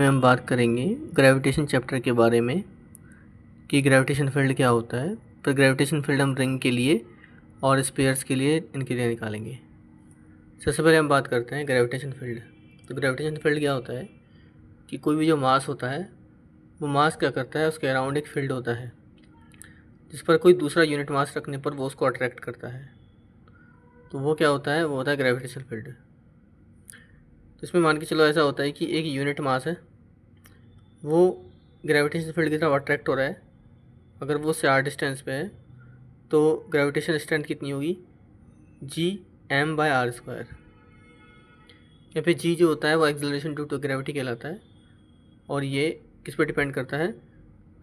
में हम बात करेंगे ग्रेविटेशन चैप्टर के बारे में कि ग्रेविटेशन फील्ड क्या होता है। तो ग्रेविटेशन फील्ड हम रिंग के लिए और स्फीयर्स के लिए इनके लिए निकालेंगे। सबसे पहले हम बात करते हैं ग्रेविटेशन फील्ड। तो ग्रेविटेशन फील्ड क्या होता है कि कोई भी जो मास होता है वो मास क्या करता है, उसके अराउंड एक फील्ड होता है जिस पर कोई दूसरा यूनिट मास रखने पर वो उसको अट्रैक्ट करता है। तो वो क्या होता है, वो होता है ग्रेविटेशन फील्ड। तो इसमें मान के चलो ऐसा होता है कि एक यूनिट मास है, वो ग्रेविटेशन फील्ड की तरफ अट्रैक्ट हो रहा है। अगर वो उससे आर डिस्टेंस पे है तो ग्रेविटेशन स्ट्रेंथ कितनी होगी, Gm/r²। या फिर जी जो होता है वो एक्सेलरेशन ड्यू टू ग्रेविटी कहलाता है और ये किस पर डिपेंड करता है,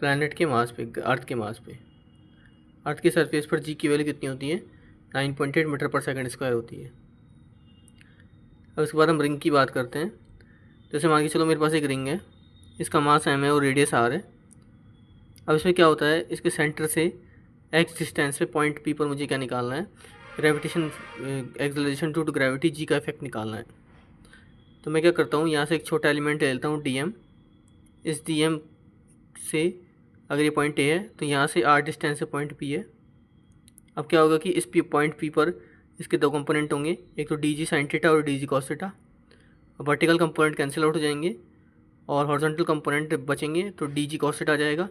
प्लैनेट के मास पे, अर्थ के मास पे। अर्थ की सरफेस पर जी की वैल्यू कितनी होती है, 9.8 मीटर पर सेकंड स्क्वायर होती है। अब इसके बाद हम रिंग की बात करते हैं। जैसे मान के चलो मेरे पास एक रिंग है, इसका मास m है और रेडियस r है। अब इसमें क्या होता है, इसके सेंटर से x डिस्टेंस पे पॉइंट P पर मुझे क्या निकालना है, gravitation acceleration due to gravity g का इफेक्ट निकालना है। तो मैं क्या करता हूँ, यहाँ से एक छोटा एलिमेंट ले लेता हूँ dm। इस dm से अगर ये पॉइंट A है तो यहाँ से r डिस्टेंस से पॉइंट P है। अब क्या होगा कि इस पॉइंट P पर इसके दो कंपोनेंट होंगे, एक तो डी जी साइन थीटा और D G cos theta. Vertical component cancel out हो जाएंगे और हॉरिजॉन्टल कंपोनेंट बचेंगे, तो डी जी कॉस थीटा आ जाएगा।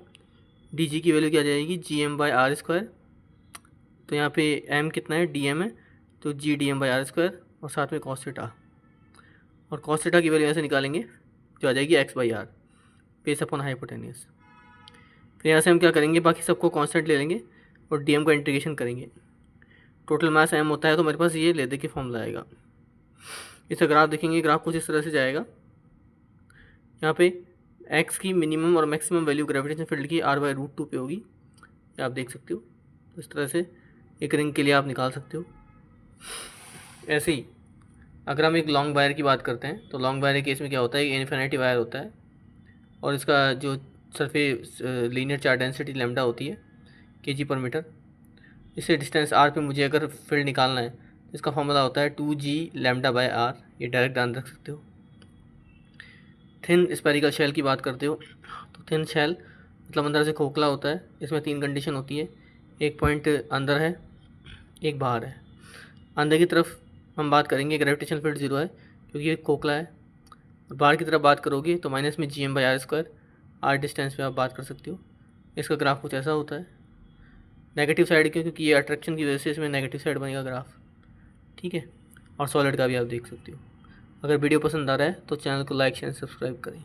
डी जी की वैल्यू क्या आ जाएगी, Gm/r²। तो यहाँ पे m कितना है, dm है, तो Gdm/r² और साथ में कॉस थीटा। और कॉस थीटा की वैल्यू ऐसे निकालेंगे जो आ जाएगी x/r बेस अपॉन हाइपोटेन्यूज। फिर यहाँ से हम क्या करेंगे, बाकी सबको कांस्टेंट ले लेंगे और dm का इंटीग्रेशन करेंगे। टोटल मास m होता है तो मेरे पास ये ले दे के फॉर्मूला आएगा। इसका ग्राफ देखेंगे, ग्राफ कुछ इस तरह से जाएगा। यहाँ पे x की मिनिमम और मैक्सिमम वैल्यू ग्रेविटेशन फील्ड की r/√2 पे होगी, ये आप देख सकते हो। तो इस तरह से एक रिंग के लिए आप निकाल सकते हो। ऐसे ही अगर हम एक लॉन्ग वायर की बात करते हैं तो लॉन्ग वायर के केस में क्या होता है, इन्फिनिटी वायर होता है और इसका जो surface linear charge density lambda होती है kg/मीटर। इससे डिस्टेंस r पे मुझे अगर फील्ड निकालना है तो इसका फॉर्मूला होता है 2g λ/r। ये डायरेक्ट ध्यान रख सकते हो। थिन स्पेरिकल शेल की बात करते हो तो थिन शेल मतलब अंदर से खोखला होता है। इसमें 3 कंडीशन होती है, एक पॉइंट अंदर है, एक बाहर है। अंदर की तरफ हम बात करेंगे ग्रेविटेशन फील्ड 0 है क्योंकि ये खोखला है। और बाहर की तरफ बात करोगे तो माइनस में Gm/r², r डिस्टेंस पे आप बात कर सकते हो। इसका ग्राफ कुछ ऐसा होता है। नेगेटिव साइड क्योंकि ये अट्रैक्शन की वजह से इसमें नेगेटिव साइड बनेगा ग्राफ, ठीक है। और सॉलिड का भी आप देख सकते हो। अगर वीडियो पसंद आ रहा है तो चैनल को लाइक शेयर सब्सक्राइब करें।